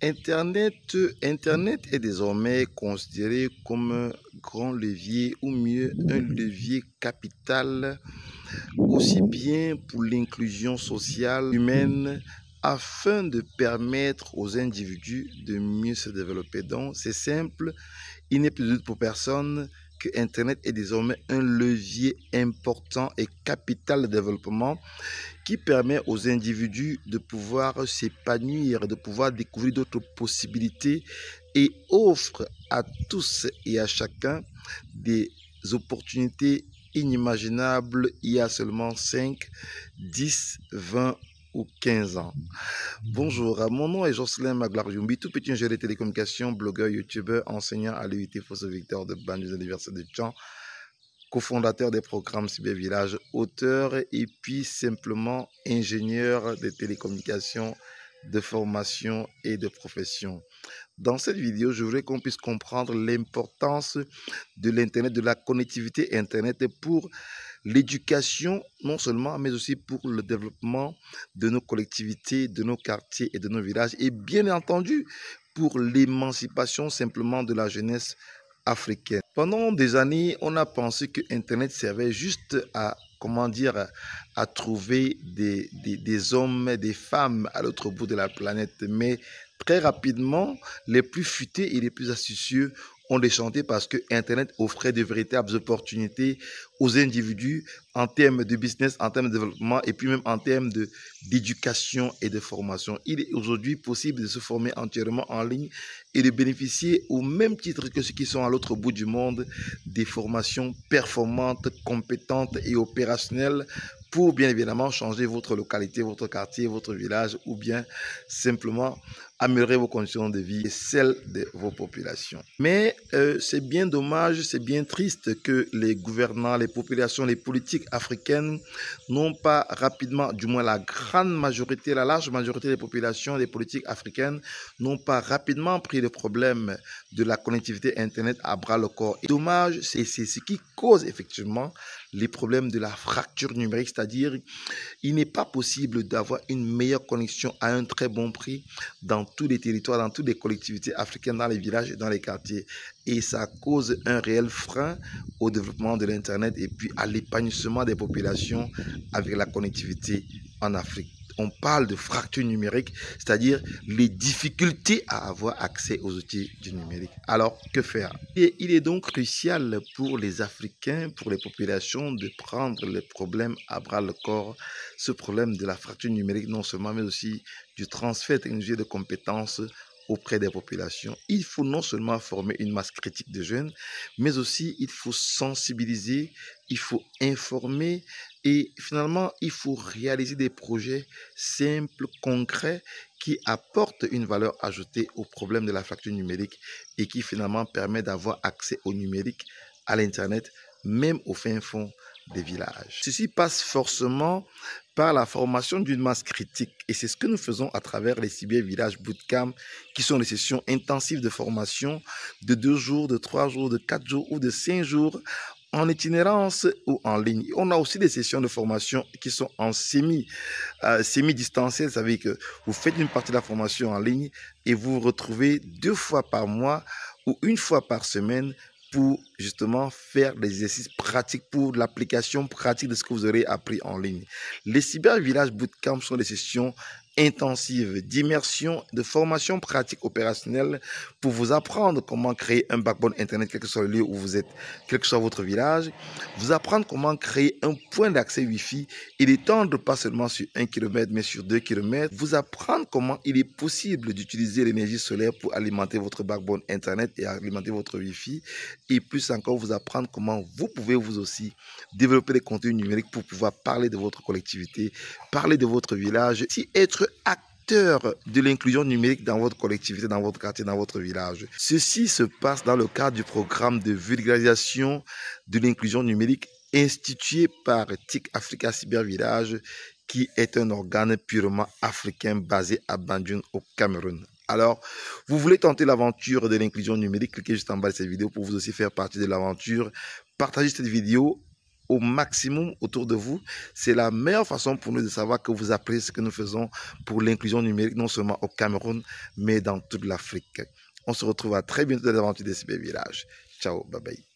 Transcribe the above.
Internet est désormais considéré comme un grand levier, ou mieux un levier capital, aussi bien pour l'inclusion sociale humaine, afin de permettre aux individus de mieux se développer. Donc, c'est simple, il n'est plus de doute pour personne que Internet est désormais un levier important et capital de développement qui permet aux individus de pouvoir s'épanouir, de pouvoir découvrir d'autres possibilités et offre à tous et à chacun des opportunités inimaginables il y a seulement 5, 10, 20 ou 15 ans. Bonjour, mon nom est Jocelyn Maglar-Yumbi, tout petit ingénieur de télécommunications, blogueur, youtubeur, enseignant à l'UIT Fosso Victor de Banjul de l'Université de Caen, cofondateur des programmes Cybervillage, auteur et puis simplement ingénieur de télécommunications, de formation et de profession. Dans cette vidéo, je voudrais qu'on puisse comprendre l'importance de l'Internet, de la connectivité Internet pour l'éducation, non seulement, mais aussi pour le développement de nos collectivités, de nos quartiers et de nos villages, et bien entendu pour l'émancipation simplement de la jeunesse africaine. Pendant des années, on a pensé que Internet servait juste à, comment dire, à trouver des hommes, des femmes à l'autre bout de la planète. Mais très rapidement, les plus futés et les plus astucieux ont déchanté parce que Internet offrait de véritables opportunités aux individus en termes de business, en termes de développement et puis même en termes d'éducation et de formation. Il est aujourd'hui possible de se former entièrement en ligne et de bénéficier au même titre que ceux qui sont à l'autre bout du monde des formations performantes, compétentes et opérationnelles pour bien évidemment changer votre localité, votre quartier, votre village ou bien simplement améliorer vos conditions de vie et celles de vos populations. Mais c'est bien dommage, c'est bien triste que les gouvernants, les populations, les politiques africaines n'ont pas rapidement, du moins la grande majorité, la large majorité des populations, des politiques africaines n'ont pas rapidement pris le problème de la connectivité Internet à bras le corps. Et dommage, c'est ce qui cause effectivement les problèmes de la fracture numérique, c'est-à-dire il n'est pas possible d'avoir une meilleure connexion à un très bon prix dans tous les territoires, dans toutes les collectivités africaines, dans les villages et dans les quartiers. Et ça cause un réel frein au développement de l'Internet et puis à l'épanouissement des populations avec la connectivité en Afrique. On parle de fracture numérique, c'est-à-dire les difficultés à avoir accès aux outils du numérique. Alors, que faire? Il est donc crucial pour les Africains, pour les populations, de prendre le problème à bras le corps, ce problème de la fracture numérique non seulement, mais aussi du transfert technologique de compétences auprès des populations. Il faut non seulement former une masse critique de jeunes, mais aussi il faut sensibiliser, il faut informer et finalement il faut réaliser des projets simples, concrets qui apportent une valeur ajoutée au problème de la fracture numérique et qui finalement permet d'avoir accès au numérique, à l'Internet, même au fin fond des villages. Ceci passe forcément par la formation d'une masse critique et c'est ce que nous faisons à travers les Cybervillage Bootcamp qui sont des sessions intensives de formation de 2 jours, de 3 jours, de 4 jours ou de 5 jours en itinérance ou en ligne. On a aussi des sessions de formation qui sont en semi-distanciel, ça veut dire que vous faites une partie de la formation en ligne et vous vous retrouvez 2 fois par mois ou 1 fois par semaine pour justement faire des exercices pratiques, pour l'application pratique de ce que vous aurez appris en ligne. Les Cybervillage Bootcamp sont des sessions intensive d'immersion, de formation pratique opérationnelle pour vous apprendre comment créer un backbone Internet, quel que soit le lieu où vous êtes, quel que soit votre village, vous apprendre comment créer un point d'accès Wi-Fi et l'étendre pas seulement sur 1 km, mais sur 2 km, vous apprendre comment il est possible d'utiliser l'énergie solaire pour alimenter votre backbone Internet et alimenter votre Wi-Fi, et plus encore, vous apprendre comment vous pouvez vous aussi développer des contenus numériques pour pouvoir parler de votre collectivité, parler de votre village, si être acteur de l'inclusion numérique dans votre collectivité, dans votre quartier, dans votre village. Ceci se passe dans le cadre du programme de vulgarisation de l'inclusion numérique institué par TIC Africa Cybervillage, qui est un organe purement africain basé à Banjul au Cameroun. Alors, vous voulez tenter l'aventure de l'inclusion numérique, cliquez juste en bas de cette vidéo pour vous aussi faire partie de l'aventure. Partagez cette vidéo au maximum autour de vous. C'est la meilleure façon pour nous de savoir que vous appréciez ce que nous faisons pour l'inclusion numérique, non seulement au Cameroun, mais dans toute l'Afrique. On se retrouve à très bientôt dans les aventures des cybervillages. Ciao, bye bye.